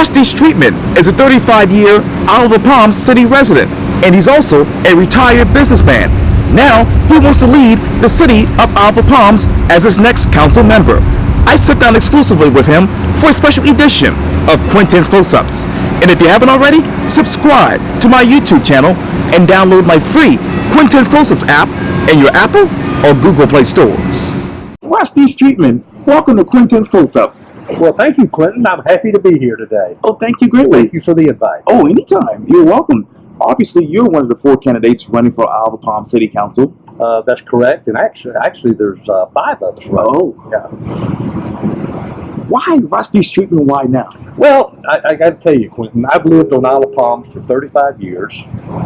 Rusty Streetman is a 35-year Oliver Palms city resident, and he's also a retired businessman. Now, he wants to lead the city of Oliver Palms as his next council member. I sit down exclusively with him for a special edition of Quintin's Close-Ups. And if you haven't already, subscribe to my YouTube channel and download my free Quintin's Close-Ups app in your Apple or Google Play stores. Rusty Streetman, welcome to Quintin's Close-Ups. Well, thank you, Quintin. I'm happy to be here today. Oh, thank you greatly. Thank you for the invite. Oh, anytime. You're welcome. Obviously, you're one of the 4 candidates running for Oliver Palms City Council. That's correct. And actually, there's 5 of us running. Oh. Yeah. Why Rusty Streetman? Why now? Well, I got to tell you, Quintin, I've lived on Oliver Palms for 35 years.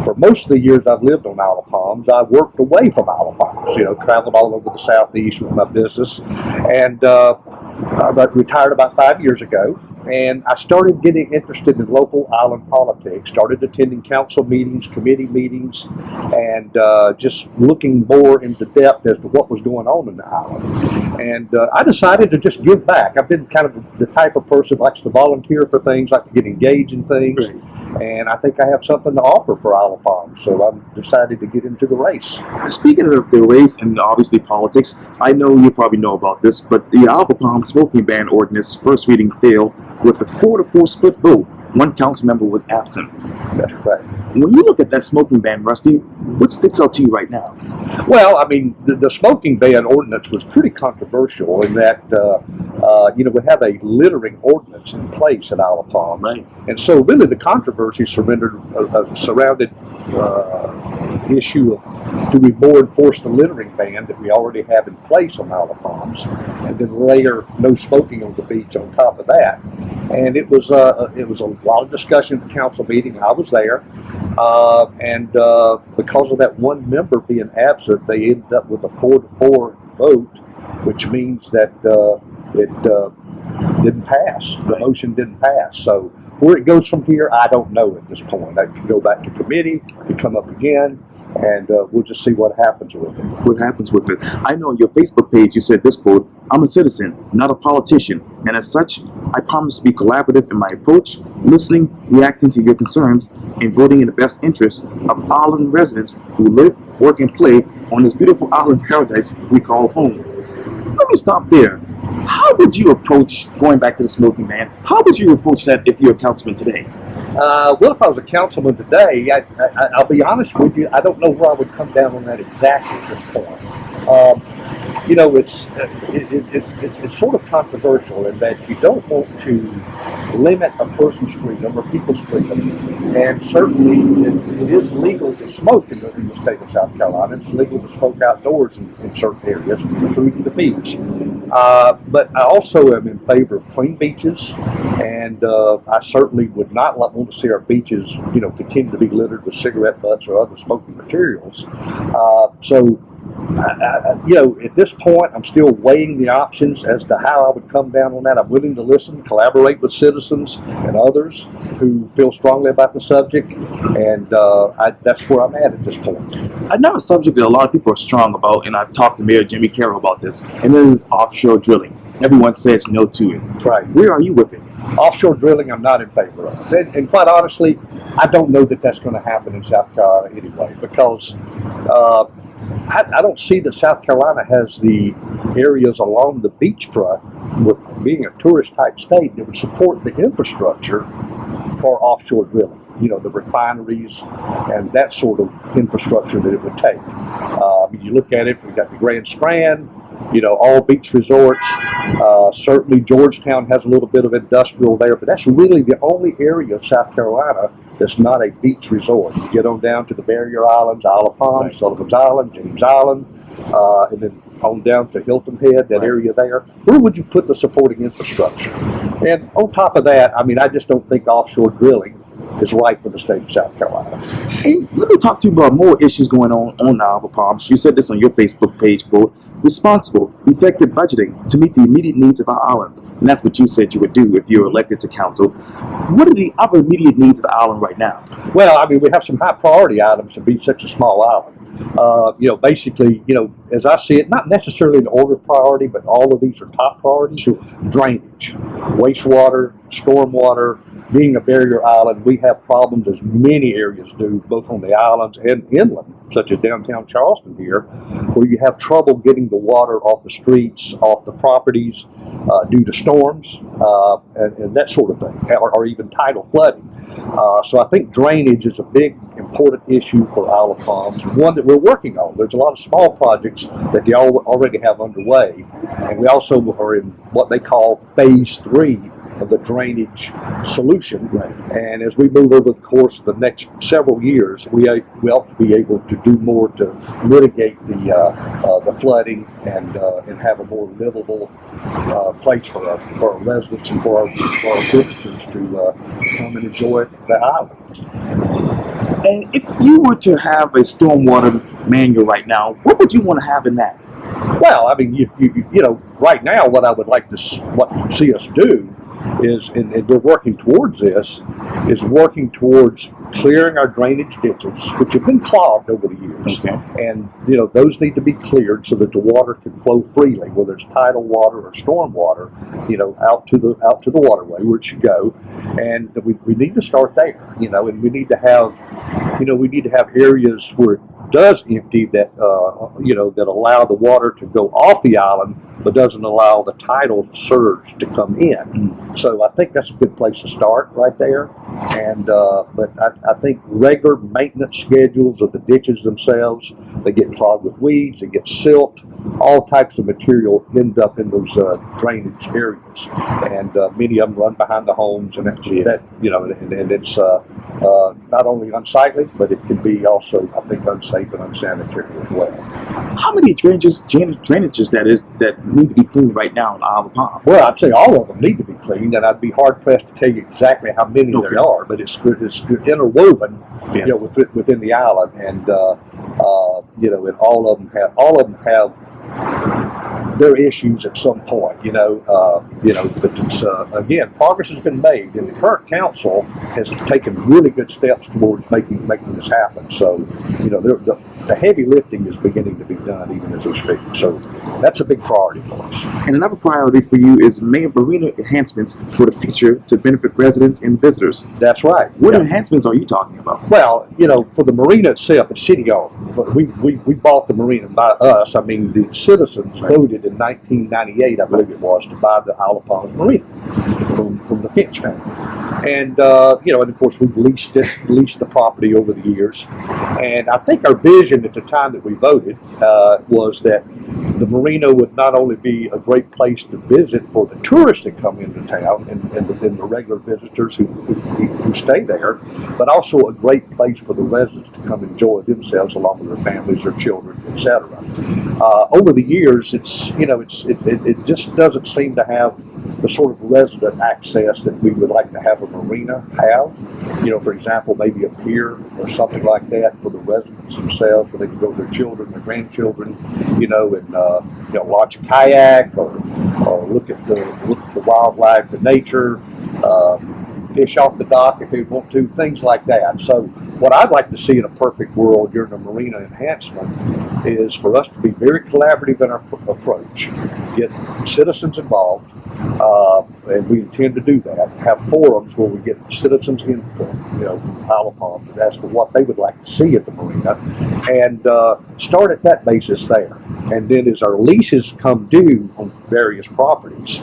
For most of the years I've lived on Oliver Palms, I've worked away from Oliver Palms, traveled all over the Southeast with my business. And I retired about 5 years ago. And I started getting interested in local island politics, started attending council meetings, committee meetings, and just looking more into depth as to what was going on in the island. And I decided to just give back. I've been kind of the type of person who likes to volunteer for things, like to get engaged in things. Right. And I think I have something to offer for Oliver Palms, so I've decided to get into the race. Speaking of the race and obviously politics, I know you probably know about this, but the Oliver Palms smoking ban ordinance first reading failed with a 4-4 split vote. 1 council member was absent. That's correct. When you look at that smoking ban, Rusty, what sticks out to you right now? Well, I mean, the smoking ban ordinance was pretty controversial in that, we have a littering ordinance in place at Oliver Palms. Right. And so really the controversy surrounded the issue of, do we more enforce the littering ban that we already have in place on Oliver Palms, and then layer no smoking on the beach on top of that. And it was a lot of discussion at the council meeting. I was there, and because of that 1 member being absent, they ended up with a 4-4 vote, which means that it didn't pass. The motion didn't pass. So where it goes from here, I don't know at this point. I could go back to committee, it could come up again, and we'll just see what happens with it. What happens with it? I know on your Facebook page you said this quote, "I'm a citizen, not a politician, and as such, I promise to be collaborative in my approach, listening, reacting to your concerns, and voting in the best interest of island residents who live, work, and play on this beautiful island paradise we call home." Let me stop there. How would you approach, going back to the smoking ban, how would you approach that if you're a councilman today? Well, if I was a councilman today, I'll be honest with you, I don't know where I would come down on that exactly at this point. It's sort of controversial in that you don't want to limit a person's freedom or people's freedom. And certainly it is legal to smoke in the state of South Carolina. It's legal to smoke outdoors in certain areas, including the beach. But I also am in favor of clean beaches, and I certainly would not want to see our beaches, continue to be littered with cigarette butts or other smoking materials. At this point, I'm still weighing the options as to how I would come down on that. I'm willing to listen, collaborate with citizens and others who feel strongly about the subject, and that's where I'm at this point. Another subject that a lot of people are strong about, and I've talked to Mayor Jimmy Carroll about this, and that is offshore drilling. Everyone says no to it. Right. Where are you with it? Offshore drilling, I'm not in favor of. And quite honestly, I don't know that that's going to happen in South Carolina anyway, because I don't see that South Carolina has the areas along the beachfront, with being a tourist type state, that would support the infrastructure for offshore drilling. The refineries and that sort of infrastructure that it would take. You look at it, we've got the Grand Strand, all beach resorts. Certainly Georgetown has a little bit of industrial there, but that's really the only area of South Carolina that's not a beach resort. You get on down to the Barrier Islands, Isle of Palms, Sullivan's Island, James Island, and then on down to Hilton Head, that area there. Where would you put the supporting infrastructure? And on top of that, I just don't think offshore drilling is right for the state of South Carolina. And let me talk to you about more issues going on Oliver Palms. You said this on your Facebook page, quote, "Responsible, effective budgeting to meet the immediate needs of our islands." And that's what you said you would do if you were elected to council. What are the other immediate needs of the island right now? Well, we have some high priority items to be such a small island. Basically, as I see it, not necessarily in order of priority, but all of these are top priorities. Sure. Drainage, wastewater, stormwater, being a barrier island, we have problems, as many areas do, both on the islands and inland, such as downtown Charleston here, where you have trouble getting the water off the streets, off the properties, due to storms and that sort of thing, or even tidal flooding. So I think drainage is a big, important issue for Isle of Palms, one that we're working on. There's a lot of small projects that they already have underway, and we also are in what they call phase 3 of the drainage solution. Right. And as we move over the course of the next several years, we ought to be able to do more to mitigate the flooding and have a more livable place for our residents and for our visitors to come and enjoy the island. And if you were to have a stormwater manual right now, what would you want to have in that? Well, I mean, you know, right now, what I would like to see us do is, and we're working towards this, is working towards clearing our drainage ditches, which have been clogged over the years. Okay. And, you know, those need to be cleared so that the water can flow freely, whether it's tidal water or storm water, you know, out to the waterway where it should go. And we need to start there, you know, and we need to have areas where it does empty that, you know, that allow the water to go off the island, but doesn't allow the tidal surge to come in. So I think that's a good place to start right there. And but I think regular maintenance schedules of the ditches themselves, they get clogged with weeds, they get silt, all types of material end up in those drainage areas, and many of them run behind the homes, and that you know, and it's not only unsightly, but it can be also, I think, unsafe and unsanitary as well. How many drainages that need to be cleaned right now in Isle of Palms? Well, I'd say all of them need to be cleaned, and I'd be hard pressed to tell you exactly how many there are. But it's interwoven, yes, you know, within the island, and you know, and all of them have their issues at some point, you know, but it's, again, progress has been made, and the current council has taken really good steps towards making this happen. So, you know, the heavy lifting is beginning to be done even as we speak. So that's a big priority for us. And another priority for you is Marina Enhancements for the future to benefit residents and visitors. That's right. What enhancements are you talking about? Well, you know, for the marina itself, it's city-owned. But we bought the marina, by us. I mean, the citizens voted in 1998, I believe it was, to buy the Isle of Palms Marina from the Finch family. And, you know, and of course we've leased the property over the years. And I think our vision at the time that we voted was that the marina would not only be a great place to visit for the tourists that come into town and the regular visitors who stay there, but also a great place for the residents to come enjoy themselves along with their families, their children, etc. Over the years, it's, you know, it just doesn't seem to have the sort of resident access that we would like to have a marina have. You know, for example, maybe a pier or something like that for the residents themselves, where they can go with their children, their grandchildren, you know, and you know, launch a kayak or look at the wildlife, the nature, fish off the dock if they want to, things like that. So what I'd like to see in a perfect world during a marina enhancement is for us to be very collaborative in our approach, get citizens involved, and we intend to do that, have forums where we get citizens input, you know, from Isle of Palms as to what they would like to see at the marina, and start at that basis there. And then as our leases come due on various properties,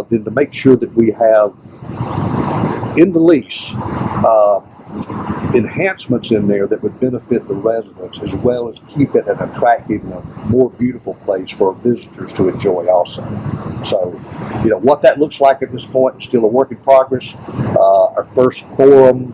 then to make sure that we have in the lease enhancements in there that would benefit the residents, as well as keep it an attractive and a more beautiful place for visitors to enjoy also. So, you know, what that looks like at this point is still a work in progress. Our first forum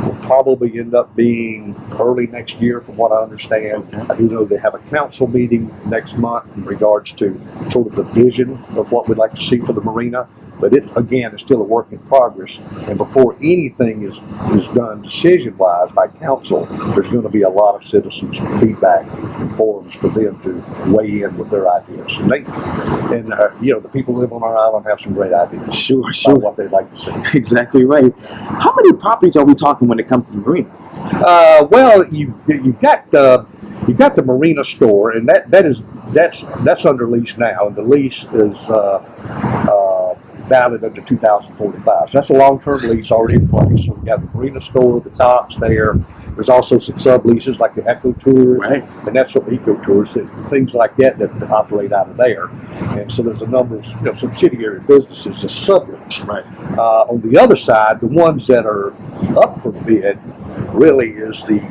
will probably end up being early next year, from what I understand. I do know they have a council meeting next month in regards to sort of the vision of what we'd like to see for the marina. But it, again, is still a work in progress. And before anything is done decision-wise by council, there's going to be a lot of citizens' feedback and forums for them to weigh in with their ideas. And you know, the people who live on our island have some great ideas. Sure. About what they'd like to see. Exactly right. How many properties are we talking when it comes to the marina? Well, you've got the marina store, and that's under lease now, and the lease is valid until 2045. So that's a long-term lease already in place. So we got the marina store, the docks there. There's also some sub-leases like the Eco Tours and that's some Eco Tours, things like that operate out of there. And so there's a number of subsidiary businesses that sublease. On the other side, the ones that are up for bid really is the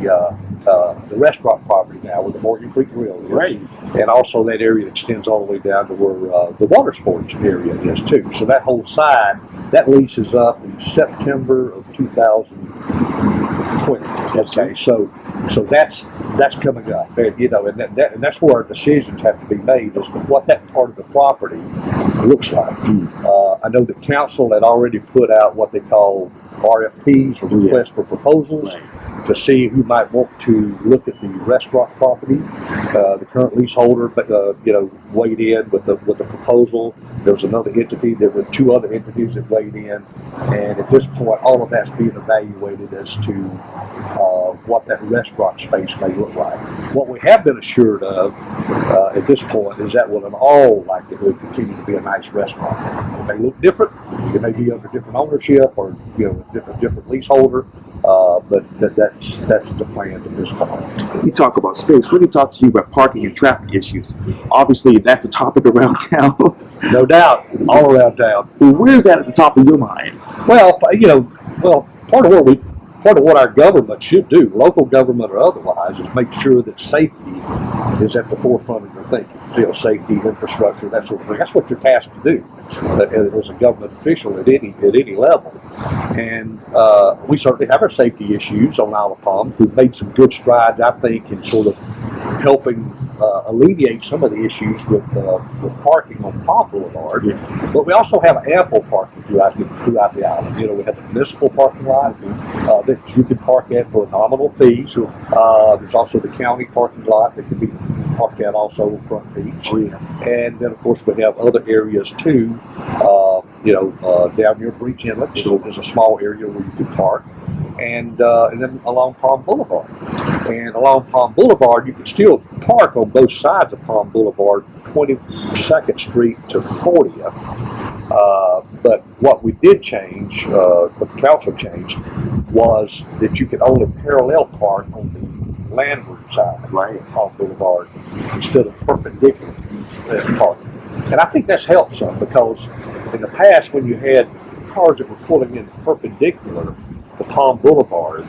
restaurant property now where the Morgan Creek Grill is. And also that area extends all the way down to where the water sports area is too. So that whole side, that lease is up in September of 2020. Okay, so that's coming up. And that's where our decisions have to be made as to what that part of the property looks like. I know the council had already put out what they call RFPs or requests for proposals to see who might want to look at the restaurant property. The current leaseholder, weighed in with the proposal. There was another entity. There were two other entities that weighed in, and at this point, all of that's being evaluated as to what that restaurant space may look like. What we have been assured of at this point is that will in all likelihood continue to be a nice restaurant. It may look different. It may be under different ownership or different leaseholder. But that's the plan at this time. You talk about space. Let me talk to you about parking and traffic issues. Obviously, that's a topic around town. No doubt, all around town. Well, where's that at the top of your mind? Well, part of what our government should do, local government or otherwise, is make sure that safety is at the forefront of their thinking. Safety, infrastructure, that sort of thing. That's what you're tasked to do as a government official at any level. And we certainly have our safety issues on Isle of Palms. We've made some good strides, I think, in sort of helping alleviate some of the issues with parking on Palm Boulevard. But we also have ample parking throughout the island. We have the municipal parking lot that you can park at for a nominal fee. There's also the county parking lot that can be parked at also in Front Beach. And then, of course, we have other areas too. Down near Breach Inlet, there's a small area where you can park. And then along Palm Boulevard. And along Palm Boulevard, you can still park on both sides of Palm Boulevard, 22nd Street to 40th. But what we did change, what the council changed, was that you could only parallel park on the landward side of Palm Boulevard instead of perpendicular parking. And I think that's helped some because in the past when you had cars that were pulling in perpendicular to Palm Boulevard,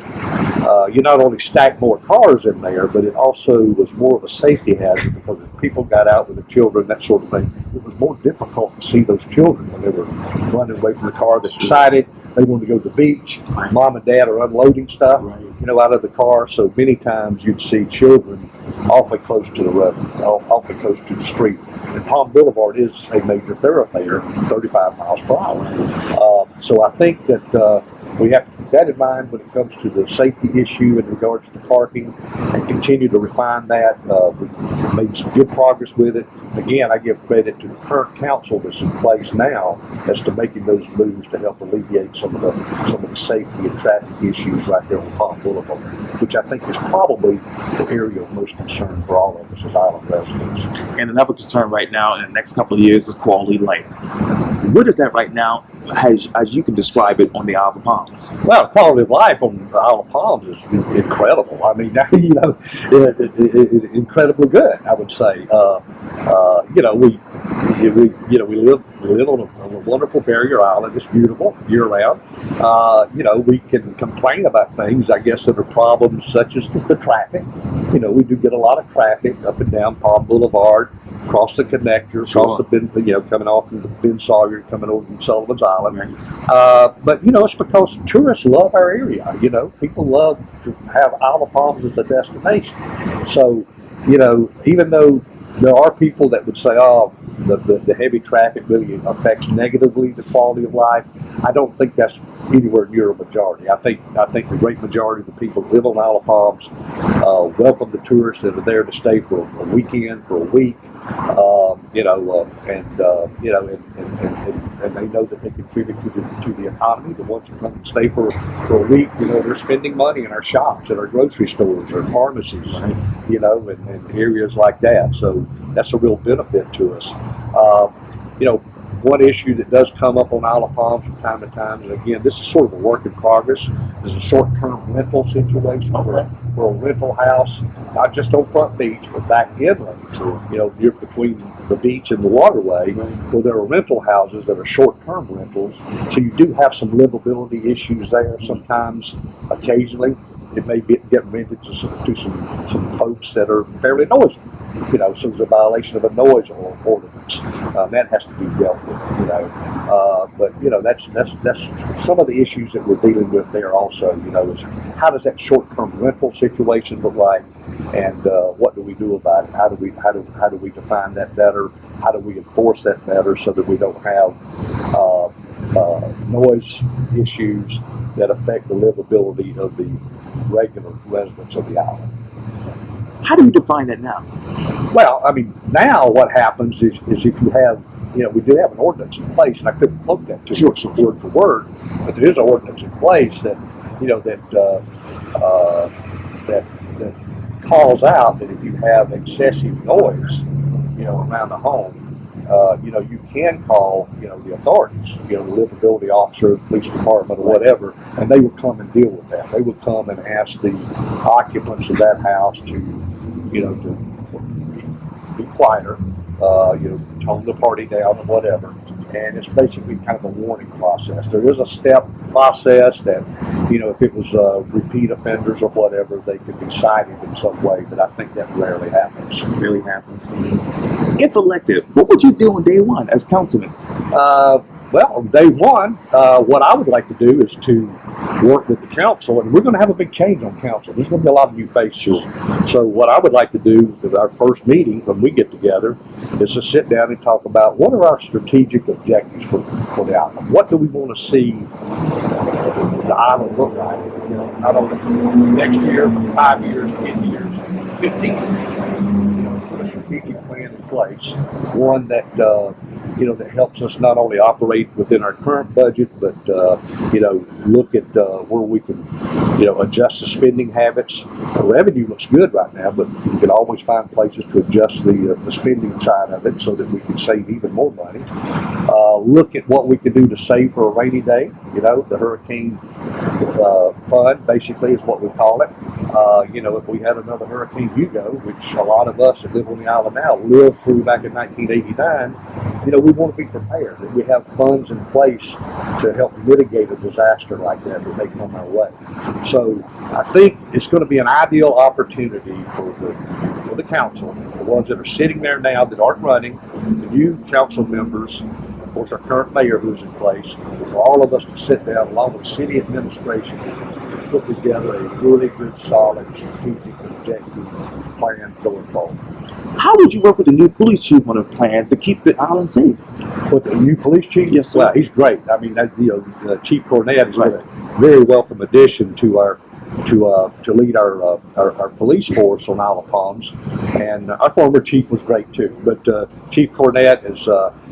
you not only stacked more cars in there, but it also was more of a safety hazard because if people got out with the children, that sort of thing, it was more difficult to see those children when they were running away from the car. They decided they wanted to go to the beach. Mom and dad are unloading stuff, out of the car. So many times you'd see children awfully close to the road, awfully close to the street. And Palm Boulevard is a major thoroughfare, 35 miles per hour. So I think that we have to keep that in mind when it comes to the safety issue in regards to parking and continue to refine that. We've made some good progress with it. Again, I give credit to the current council that's in place now as to making those moves to help alleviate some of the safety and traffic issues right there on Palm Boulevard, which I think is probably the area of most concern for all of us as island residents. And another concern right now in the next couple of years is quality of life. What is that right now, as you can describe it on the Isle of Palms? Well, quality of life on the Isle of Palms is incredible. I mean, incredibly good, I would say. We live on a wonderful barrier island. It's beautiful year round. We can complain about things, I guess, that are problems such as the traffic. We do get a lot of traffic up and down Palm Boulevard, across the connector, across the Ben, coming off from the Ben Sawyer, coming over from Sullivan's Island. But it's because tourists love our area. People love to have Isle of Palms as a destination. So, even though there are people that would say, the heavy traffic really affects negatively the quality of life, I don't think that's anywhere near a majority. I think the great majority of the people who live on Isle of Palms welcome the tourists that are there to stay for a weekend, for a week, and they know that they contribute to the economy. The ones who come and stay for a week, they're spending money in our shops, at our grocery stores, our pharmacies, and areas like that. So that's a real benefit to us. One issue that does come up on Isle of Palms from time to time, and again, this is sort of a work in progress, is a short-term rental situation where a rental house, not just on Front Beach, but back inland, near between the beach and the waterway, where there are rental houses that are short-term rentals. So you do have some livability issues there sometimes, occasionally. It may get rented to some folks that are fairly noisy. So there's a violation of a noise ordinance. That has to be dealt with. But that's some of the issues that we're dealing with there. Also, is how does that short-term rental situation look like, and what do we do about it? How do we define that better? How do we enforce that better so that we don't have noise issues that affect the livability of the regular residents of the island? How do you define that now? Well, I mean, now what happens is if you have, we do have an ordinance in place, and I couldn't quote that to you word for word, but there is an ordinance in place that, that calls out that if you have excessive noise, around the home, you can call, the authorities, the livability officer, the police department, or whatever, and they would come and deal with that. They would come and ask the occupants of that house to be quieter, tone the party down or whatever. And it's basically kind of a warning process. There is a step process that, if it was repeat offenders or whatever, they could be cited in some way, but I think that rarely happens. It really happens. If elected, what would you do on day one as councilman? Well, on day one, what I would like to do is to work with the council, and we're going to have a big change on council. There's going to be a lot of new faces. So what I would like to do with our first meeting when we get together is to sit down and talk about what are our strategic objectives for the island. What do we want to see the island look like? Not only next year, but 5 years, 10 years, 15 years. Put a strategic plan in place, one that that helps us not only operate within our current budget, but look at where we can adjust the spending habits. The revenue looks good right now, but you can always find places to adjust the spending side of it so that we can save even more money. Look at what we can do to save for a rainy day. The hurricane fund basically is what we call it. If we had another Hurricane Hugo, which a lot of us that live on the island now lived through back in 1989, we want to be prepared, that we have funds in place to help mitigate a disaster like that may come our way. So I think it's going to be an ideal opportunity for the council, the ones that are sitting there now that aren't running, the new council members, of course our current mayor who's in place, for all of us to sit down along with city administration and put together a really good, solid, strategic, objective plan going forward. How would you work with the new police chief on a plan to keep the island safe? With the new police chief? Yes, sir. Well, he's great. I mean, Chief Cornett is a very welcome addition to our to lead our police force on Isle of Palms, and our former chief was great too. But Chief Cornett is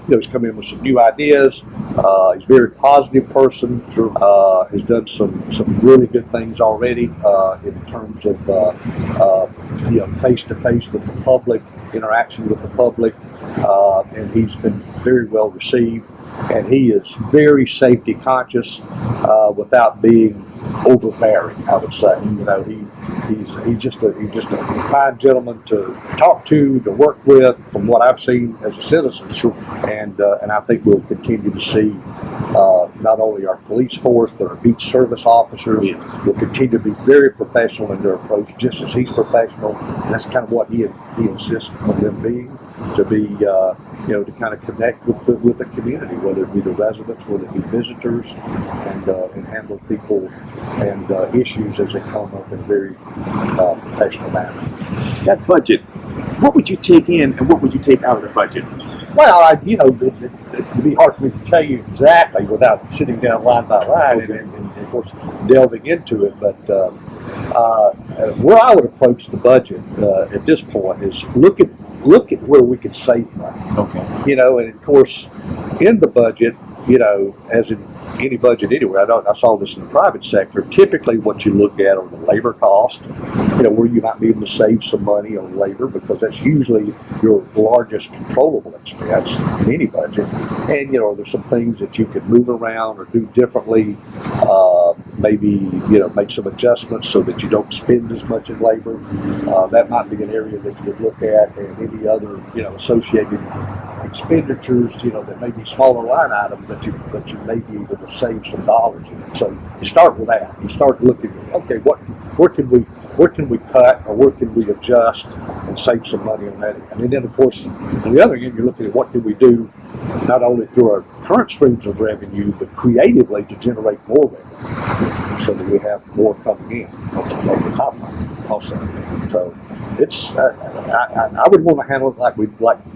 he's come in with some new ideas. He's a very positive person. Has done some really good things already in terms of face to face with the public, interaction with the public, and he's been very well received. And he is very safety conscious without being overbearing, I would say. He's just a fine gentleman to talk to work with, from what I've seen as a citizen. And I think we'll continue to see not only our police force, but our beach service officers will continue to be very professional in their approach, just as he's professional. And that's kind of what he insists on them being, to be to kind of connect with the community, whether it be the residents, whether it be visitors, and handle people and issues as they come up in a very professional manner. That budget, what would you take in and what would you take out of the budget? Well, it'd be hard for me to tell you exactly without sitting down line by line and of course delving into it. But where I would approach the budget at this point is look at where we could save money. Okay. And of course, in the budget, you know, as in any budget anywhere, I saw this in the private sector. Typically, what you look at are the labor cost, you know, where you might be able to save some money on labor because that's usually your largest controllable expense in any budget. And, you know, there's some things that you could move around or do differently, maybe, you know, make some adjustments so that you don't spend as much in labor. That might be an area that you would look at, and any other, you know, associated expenditures, you know, that may be smaller line items, but you may be able to save some dollars in it. So you start with that. You start looking at, okay, where can we cut, or where can we adjust and save some money on that? And then, of course, on the other end, you're looking at what can we do not only through our current streams of revenue, but creatively to generate more revenue, so that we have more coming in on the top line also. So it's I would want to handle it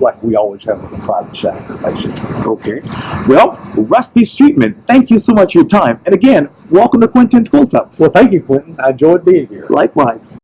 like we always have with the private sector, basically. Okay. Well, Rusty Streetman, thank you so much for your time. And again, welcome to Quintin's Close-Ups. Well, thank you, Quentin. I enjoyed being here. Likewise.